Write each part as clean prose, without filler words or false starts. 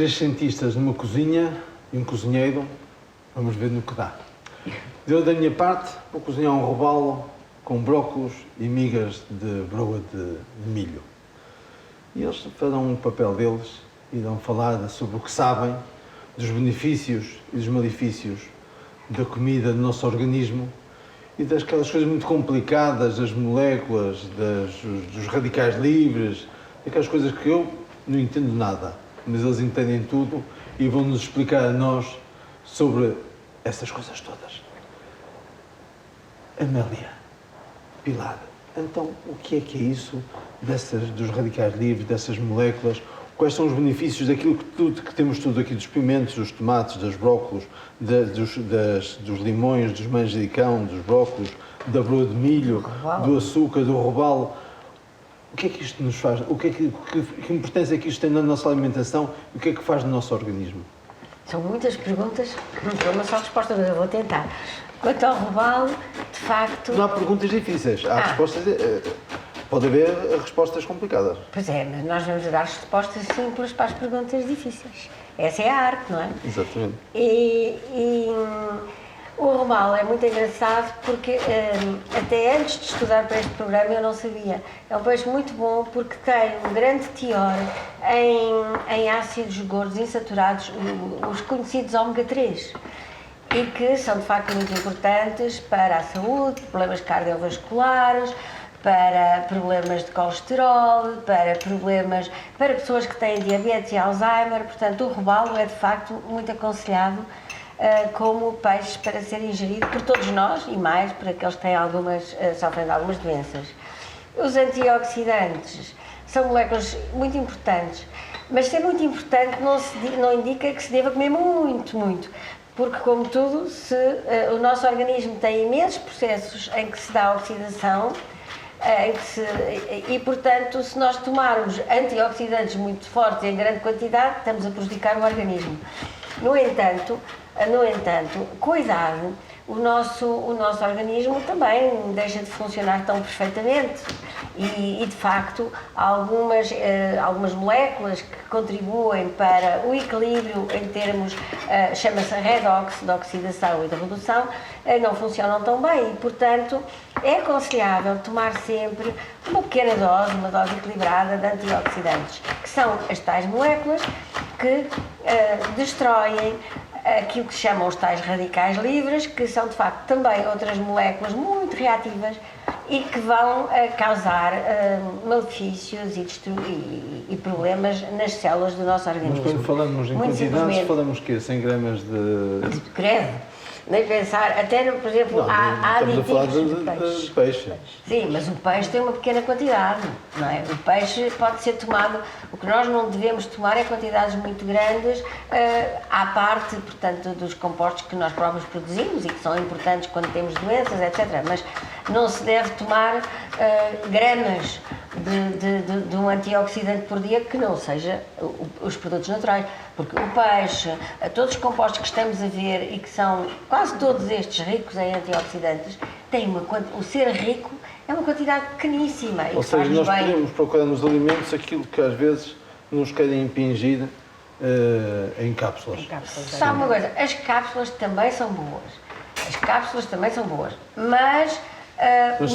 três cientistas numa cozinha e um cozinheiro, vamos ver no que dá. Eu, da minha parte, vou cozinhar um robalo com brócolos e migas de broa de milho. E eles farão o papel deles e vão falar sobre o que sabem, dos benefícios e dos malefícios da comida no nosso organismo e daquelas coisas muito complicadas, das moléculas, dos radicais livres, daquelas coisas que eu não entendo nada, mas eles entendem tudo e vão-nos explicar a nós sobre essas coisas todas. Amélia, Pilar, então o que é isso dos radicais livres, dessas moléculas? Quais são os benefícios daquilo que temos tudo aqui, dos pimentos, dos tomates, dos brócolos, dos limões, dos manjericão, dos brócolos, da broa de milho, do açúcar, do robalo? O que é que isto nos faz? Que importância é que isto tem na nossa alimentação e o que é que faz no nosso organismo? São muitas perguntas para uma só resposta, mas eu vou tentar. Quanto ao robalo, de facto... Não há perguntas difíceis, há respostas... Pode haver respostas complicadas. Pois é, mas nós vamos dar respostas simples para as perguntas difíceis. Essa é a arte, não é? Exatamente. O robalo é muito engraçado porque até antes de estudar para este programa eu não sabia. É um peixe muito bom porque tem um grande teor em ácidos gordos insaturados, os conhecidos ômega 3. E que são de facto muito importantes para a saúde, problemas cardiovasculares, para problemas de colesterol, para pessoas que têm diabetes e Alzheimer. Portanto, o robalo é de facto muito aconselhado como peixe para ser ingerido por todos nós e mais por aqueles que têm sofrem de algumas doenças. Os antioxidantes são moléculas muito importantes, mas ser muito importante não indica que se deva comer muito. Porque, como tudo, o nosso organismo tem imensos processos em que se dá oxidação, e, portanto, se nós tomarmos antioxidantes muito fortes em grande quantidade, estamos a prejudicar o organismo. No entanto, com a idade, o nosso organismo também deixa de funcionar tão perfeitamente e de facto, algumas moléculas que contribuem para o equilíbrio em termos, chama-se redox, de oxidação e de redução, não funcionam tão bem e, portanto, é aconselhável tomar sempre uma pequena dose, uma dose equilibrada de antioxidantes, que são as tais moléculas que destroem aquilo que se chamam os tais radicais livres, que são de facto também outras moléculas muito reativas e que vão causar malefícios e problemas nas células do nosso organismo. Mas quando falamos em quantidades, falamos o quê? 100 gramas de... Credo! Nem pensar, até, por exemplo, há aditivos. Estamos a falar de peixe. Sim, mas o peixe tem uma pequena quantidade, não é? O peixe pode ser tomado, o que nós não devemos tomar é quantidades muito grandes, à parte, portanto, dos compostos que nós próprios produzimos e que são importantes quando temos doenças, etc. Mas não se deve tomar gramas de um antioxidante por dia que não seja os produtos naturais, porque o peixe, todos os compostos que estamos a ver e que são quase todos estes ricos em antioxidantes, o ser rico é uma quantidade pequeníssima. Ou seja, nós podemos procurar nos alimentos aquilo que às vezes nos querem impingir em cápsulas. Sabe uma coisa, as cápsulas também são boas, mas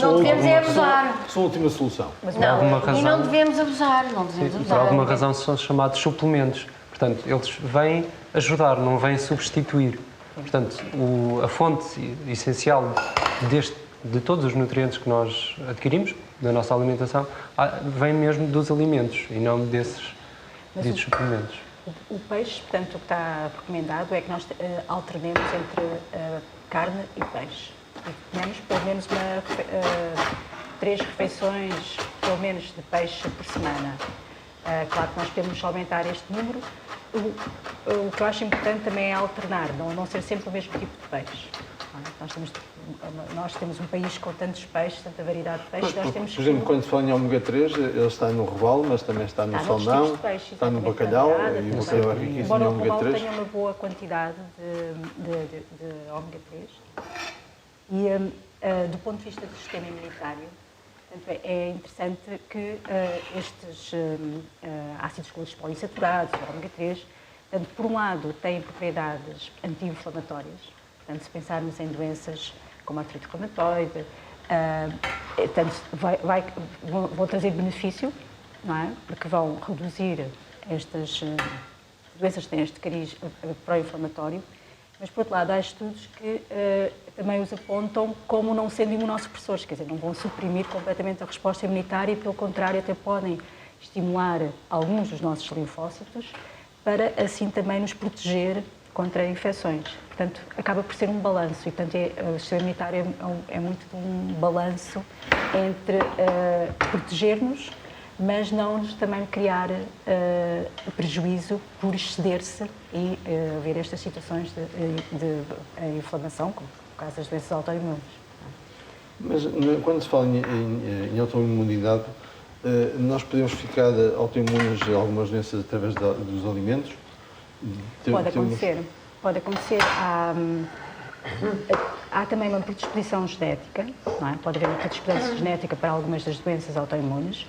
não devemos abusar. São a última solução. Mas não devemos abusar. Por alguma razão são chamados suplementos. Portanto, eles vêm ajudar, não vêm substituir. Portanto, a fonte essencial de todos os nutrientes que nós adquirimos da nossa alimentação vem mesmo dos alimentos e não desses ditos suplementos. O peixe, portanto, o que está recomendado é que nós alternemos entre carne e peixe. E tenhamos pelo menos 3 refeições, pelo menos, de peixe por semana. Claro que nós podemos aumentar este número. O que eu acho importante também é alternar, não ser sempre o mesmo tipo de peixe. Nós temos um país com tantos peixes, tanta variedade de peixes. Por exemplo, quando se fala em ômega 3, ele está no robalo, mas também está no salmão, está no bacalhau e o bacalhau é riquíssimo em ômega 3. Embora o robalo tenha uma boa quantidade de ômega 3 e do ponto de vista do sistema imunitário, portanto, é interessante que estes ácidos gordos poliinsaturados, o ômega 3, Portanto, por um lado, têm propriedades anti-inflamatórias. Portanto, se pensarmos em doenças como a artrite reumatoide, portanto, vão trazer benefício, não é? Porque vão reduzir estas doenças que têm este cariz pró-inflamatório. Mas, por outro lado, há estudos que também os apontam como não sendo imunossupressores, quer dizer, não vão suprimir completamente a resposta imunitária e, pelo contrário, até podem estimular alguns dos nossos linfócitos para, assim, também nos proteger contra infecções. Portanto, acaba por ser um balanço e, portanto, o sistema imunitário é muito de um balanço entre proteger-nos, mas não nos também criar prejuízo por exceder-se e haver estas situações de inflamação, como no caso das doenças autoimunes. Mas quando se fala em autoimunidade, nós podemos ficar autoimunes a algumas doenças através dos alimentos? Pode acontecer. Pode acontecer. Há também uma predisposição genética, não é? Pode haver uma predisposição genética para algumas das doenças autoimunes.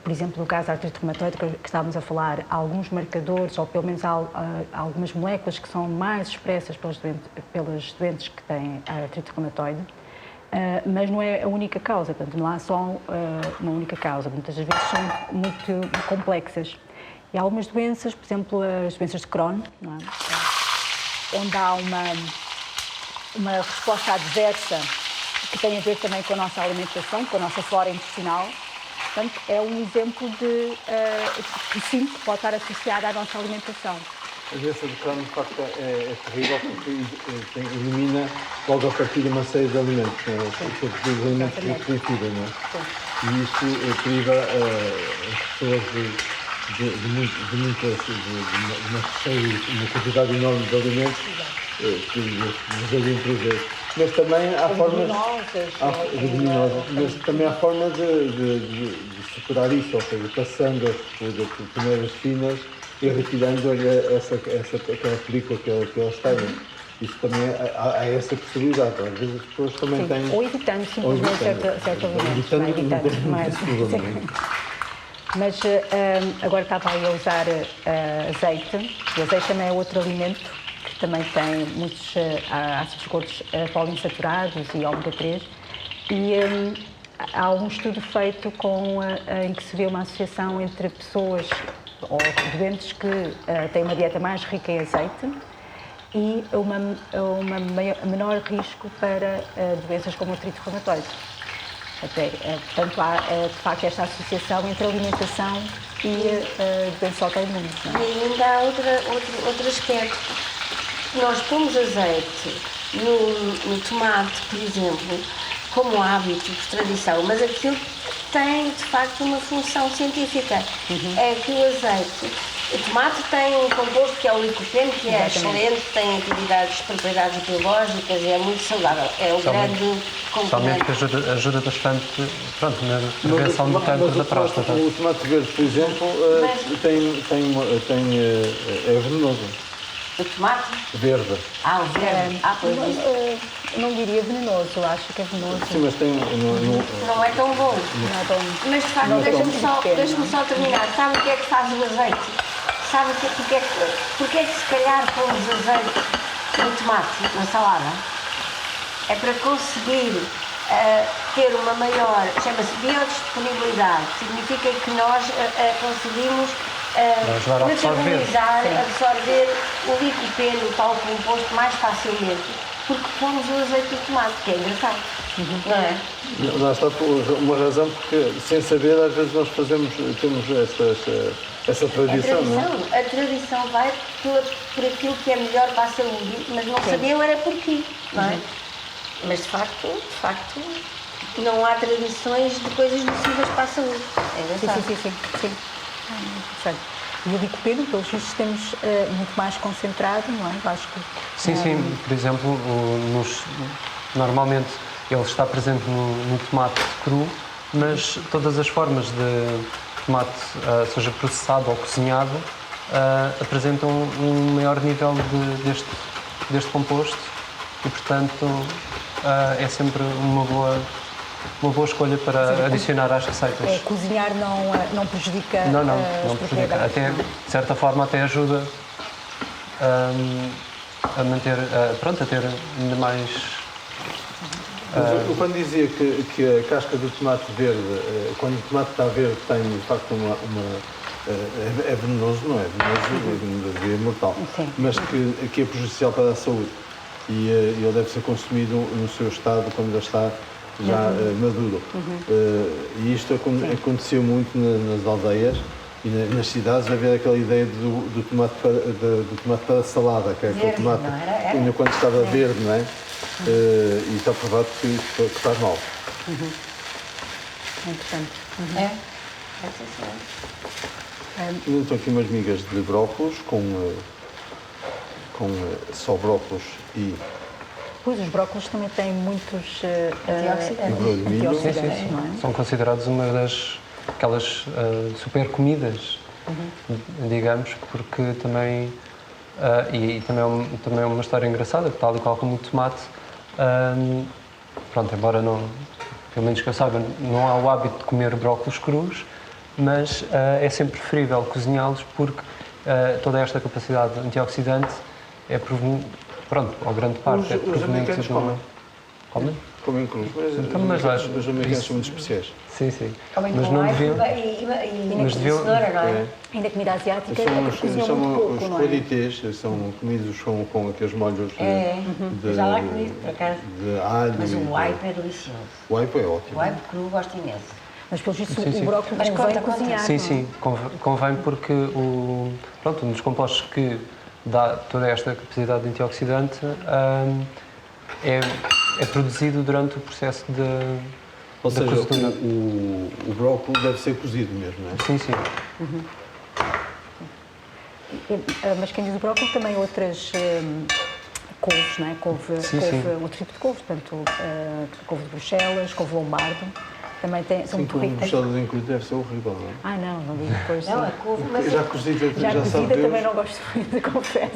Por exemplo, no caso da artrite reumatoide, que estávamos a falar, há alguns marcadores, ou pelo menos há algumas moléculas que são mais expressas pelas doentes que têm a artrite reumatoide, mas não é a única causa, portanto, não há só uma única causa, muitas das vezes são muito complexas. E há algumas doenças, por exemplo, as doenças de Crohn, não é? Onde há uma resposta adversa que tem a ver também com a nossa alimentação, com a nossa flora intestinal. Portanto, é um exemplo que sim, pode estar associado à nossa alimentação. A doença de Crohn, de facto, é terrível porque elimina logo a partir de uma série de alimentos, todos os alimentos que têm fibra, não é? Sim. E isso priva as pessoas de uma quantidade enorme de alimentos que nos devem trazer. Mas também há formas leguminosas, mas também há forma de superar isso, ou seja, passando por peneiras finas e retirando aquela película que elas têm. Isso também há essa possibilidade. Às vezes as pessoas também têm. Ou evitando simplesmente certos alimentos. Mas agora estava aí a usar azeite, e azeite também é outro alimento que também tem muitos ácidos gordos poliinsaturados e ômega 3. E há um estudo feito em que se vê uma associação entre pessoas ou doentes que têm uma dieta mais rica em azeite e menor risco para doenças como a artrite reumatoide. Portanto, há de facto esta associação entre alimentação e doenças autoimunes. E ainda há outro aspecto. Nós pomos azeite no tomate, por exemplo, como hábito de tradição, mas aquilo tem de facto uma função científica. É que o tomate tem um composto que é o licopeno, que é excelente, tem propriedades biológicas e é muito saudável. É o grande componente. Somente que ajuda bastante na prevenção do cancro da próstata. O tomate verde, por exemplo, é venenoso. O tomate? Verde. O verde. Pois isso. Não diria venenoso, eu acho que é venenoso. Sim, mas tem... Não é tão bom. Não é tão... Mas de facto, deixa-me só terminar. Sabe o que é que faz o azeite? Sabe porque é que se calhar pomos azeite no tomate, na salada? É para conseguir ter uma maior, chama-se biodisponibilidade. Significa que nós conseguimos metabolizar, absorver o licopeno, o tal composto, mais facilmente, porque pomos o azeite do tomate, que é engraçado. Não é? Lá está uma razão, porque sem saber, às vezes nós temos essa tradição, não é? A tradição vai por aquilo que é melhor para a saúde, mas não sabiam era porquê, não é? Mas de facto, não há tradições de coisas nocivas para a saúde. É engraçado. Sim. E o licopeno, pelos vistos, temos muito mais concentrado, não é? Acho que, Sim. Por exemplo, normalmente ele está presente no tomate cru, mas todas as formas de tomate, seja processado ou cozinhado, apresentam um maior nível deste composto e, portanto, é sempre uma boa uma boa escolha para adicionar às receitas. Cozinhar não prejudica Não as prejudica. propriedades. Até, de certa forma, até ajuda a manter, pronto, a ter ainda mais... Mas eu quando dizia que a casca do tomate verde, quando o tomate está verde, tem de facto é venenoso, não é venenoso, é mortal, Sim. mas que é prejudicial para a saúde. E ele deve ser consumido no seu estado, quando ele está já maduro. E isto aconteceu muito nas aldeias e nas cidades, havia aquela ideia do tomate para salada, que é aquele Verde, tomate não era? ainda quando estava verde, não é? E está provado que faz mal. É importante. É? É sim, senhor. Ainda estão aqui umas migas de brócolos com só brócolos e Pois, os brócolos também têm muitos Antioxidantes. broa de milho. antioxidantes, não é? São considerados uma das aquelas super comidas, digamos, porque também e também é uma história engraçada, que tal e qual como o tomate, pronto, embora não, pelo menos que eu saiba, não há o hábito de comer brócolos crus, mas é sempre preferível cozinhá-los porque toda esta capacidade antioxidante é pronto, ou grande parte é Os proveniente americanos do... comem. Comem crus, mas os americanos são muito especiais. Sim, sim. Comem Mas com não alho deviam... e Mas deviam- cenoura, não é? Ainda a comida asiática é que cozinham muito pouco, Os não é? qualités são comidos com aqueles molhos Eu já lá comi, por acaso. de alho. Mas e o de- aipo é delicioso. O aipo é ótimo. O aipo cru gosto imenso. Mas pelo visto Sim, sim. o brócolis Mas convém conta. cozinhar, Sim, não é? sim, convém porque pronto, um dos compostos que dá toda esta capacidade de antioxidante é produzido durante o processo de... Ou da seja, cozedura. o brócolis deve ser cozido mesmo, não é? Sim, sim. Mas quem diz o brócolis também outras couves, não é? Sim, sim. Outro tipo de couve, portanto, couve de Bruxelas, couve lombardo, também são Sim, muito com ricas. buchadas em cru deve ser horrível, não é? Ah, não digo depois. Não, a couve, mas, Já cozida, Já já sabe cozida também Deus. não gosto muito, confesso.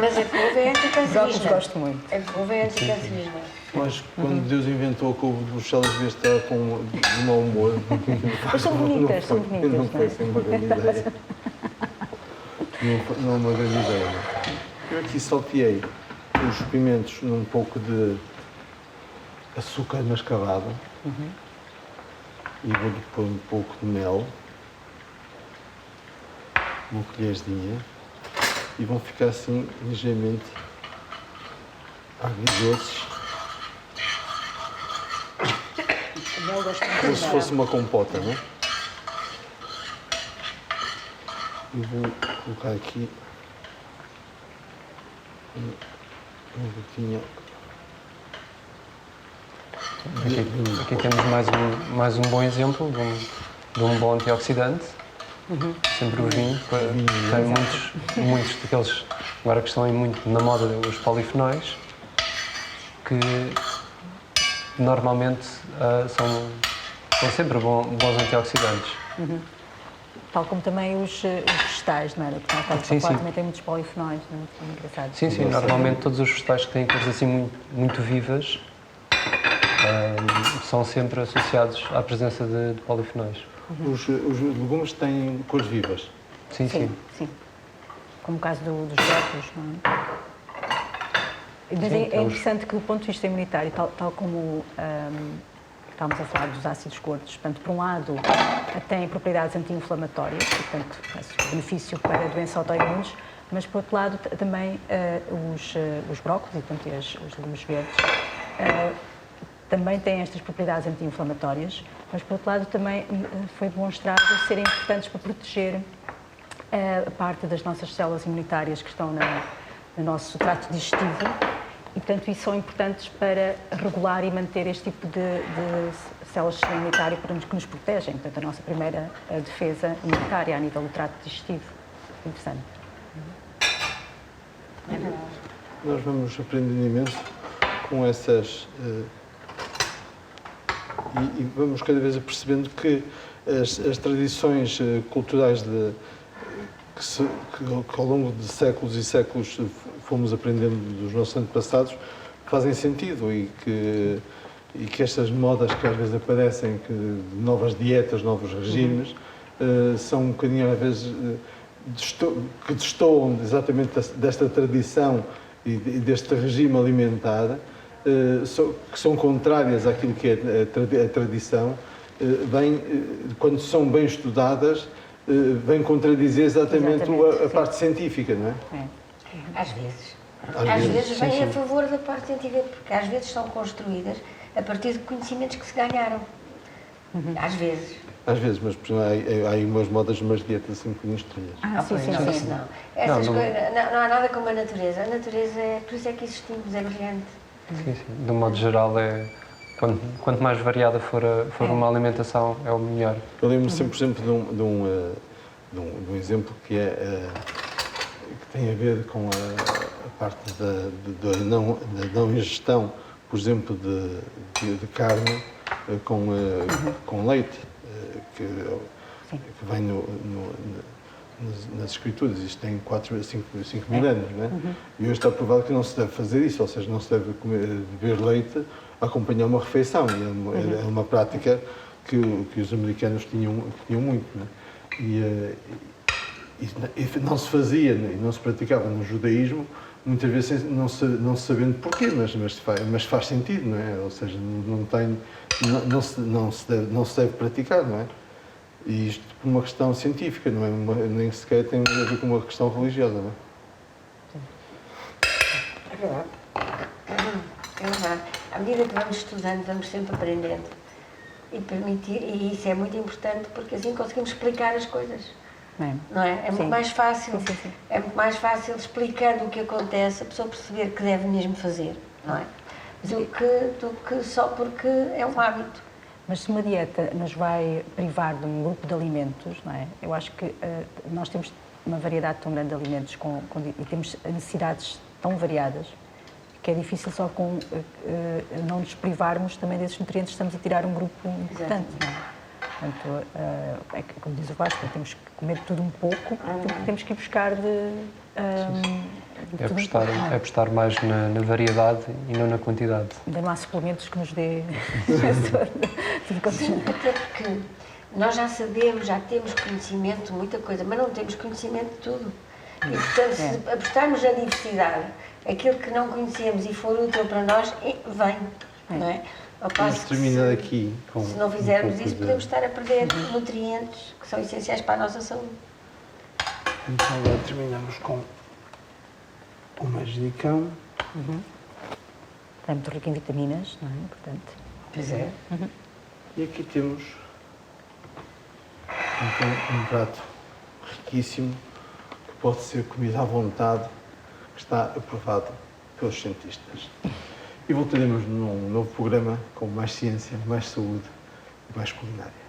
mas a couve é Brócolis anticancerígena. gosto muito. A couve é anticancerígena. Mas quando Deus inventou a couve de Bruxelas, devia estar de mau humor. Mas são bonitas, são bonitas, Não não foi é? assim uma grande ideia. Não é uma grande ideia, não é? Eu aqui salteei os pimentos num pouco de açúcar mascavado e vou pôr um pouco de mel, uma colherzinha, e vão ficar assim ligeiramente agridoces, Eu gosto muito como de se mel. fosse uma compota, não é? E vou colocar aqui uma gotinha. Aqui temos mais um bom exemplo de um bom antioxidante. Sempre o vinho, tem muitos daqueles, agora que estão aí muito na moda, os polifenóis, que normalmente são sempre bons antioxidantes. Tal como também os vegetais, não era? Porque no Sim, sim. também tem muitos polifenóis, não é? Muito engraçado. Sim, sim, normalmente todos os vegetais que têm cores assim muito vivas são sempre associados à presença de polifenóis. Os legumes têm cores vivas. Sim, sim. Sim. Como o caso dos brócolis, não é? Mas Sim, é interessante que, do ponto de vista imunitário, tal como estávamos a falar dos ácidos gordos, portanto, por um lado, tem propriedades anti-inflamatórias, portanto, esse benefício para doenças autoimunes, mas, por outro lado, também os brócolis e, portanto, os legumes verdes também têm estas propriedades anti-inflamatórias, mas, por outro lado, também foi demonstrado serem importantes para proteger a parte das nossas células imunitárias que estão no nosso trato digestivo e, portanto, isso são importantes para regular e manter este tipo de células do sistema imunitário que nos protegem, portanto, a nossa primeira defesa imunitária a nível do trato digestivo. Interessante. Nós vamos aprendendo imenso com essas... e vamos cada vez percebendo que as tradições culturais que ao longo de séculos e séculos fomos aprendendo dos nossos antepassados fazem sentido e e que estas modas que às vezes aparecem, de novas dietas, novos regimes, são um bocadinho às vezes que destoam exatamente desta tradição e deste regime alimentar, que são contrárias àquilo que é a tradição, quando são bem estudadas, vêm contradizer exatamente a parte científica, não é? Às vezes. Às vezes vêm a favor da parte científica, porque às vezes são construídas a partir de conhecimentos que se ganharam. Às vezes. Às vezes, mas por exemplo, há aí umas modas, umas dietas assim um bocadinho estranhas. Sim. Não. Essas coisas, não há nada como a natureza. A natureza, por isso é que existimos, é brilhante. Sim. De um modo geral, quanto mais variada for uma alimentação, é o melhor. Eu lembro-me sempre, por exemplo, de um exemplo que tem a ver com a parte da não ingestão, por exemplo, de carne com leite, que vem nas escrituras. Isto tem 4 a 5 mil anos, não é? E hoje está provado que não se deve fazer isso, ou seja, não se deve beber leite a acompanhar uma refeição. E é uma prática que os americanos tinham muito, não é? E não se fazia e não se praticava no judaísmo, muitas vezes não se sabendo porquê, mas faz sentido, não é? Ou seja, não se deve praticar, não é? E isto por uma questão científica, não é? Nem sequer tem a ver com uma questão religiosa, não é? É verdade. É verdade. À medida que vamos estudando, vamos sempre aprendendo. E isso é muito importante, porque assim conseguimos explicar as coisas. Não é? É muito mais fácil. Sim. É muito mais fácil, explicando o que acontece, a pessoa perceber que deve mesmo fazer, não é? Do que só porque é um hábito. Mas se uma dieta nos vai privar de um grupo de alimentos, não é? Eu acho que nós temos uma variedade tão grande de alimentos e temos necessidades tão variadas que é difícil só com não nos privarmos também desses nutrientes, estamos a tirar um grupo importante, não é? Portanto, como diz o Vasco, temos que comer tudo um pouco, porque temos que ir buscar apostar mais na variedade e não na quantidade. Ainda não há suplementos que nos dê Sim, até porque nós já sabemos, já temos conhecimento de muita coisa, mas não temos conhecimento de tudo. E, portanto, se apostarmos na diversidade, aquilo que não conhecemos e for útil para nós, vem, não é? Vamos terminar aqui com se não fizermos isso, podemos estar a perder nutrientes que são essenciais para a nossa saúde. Então agora terminamos com o manjericão. É muito rico em vitaminas, não é? Portanto, Pois é. E aqui temos então, um prato riquíssimo que pode ser comido à vontade, que está aprovado pelos cientistas. E voltaremos num novo programa com mais ciência, mais saúde e mais culinária.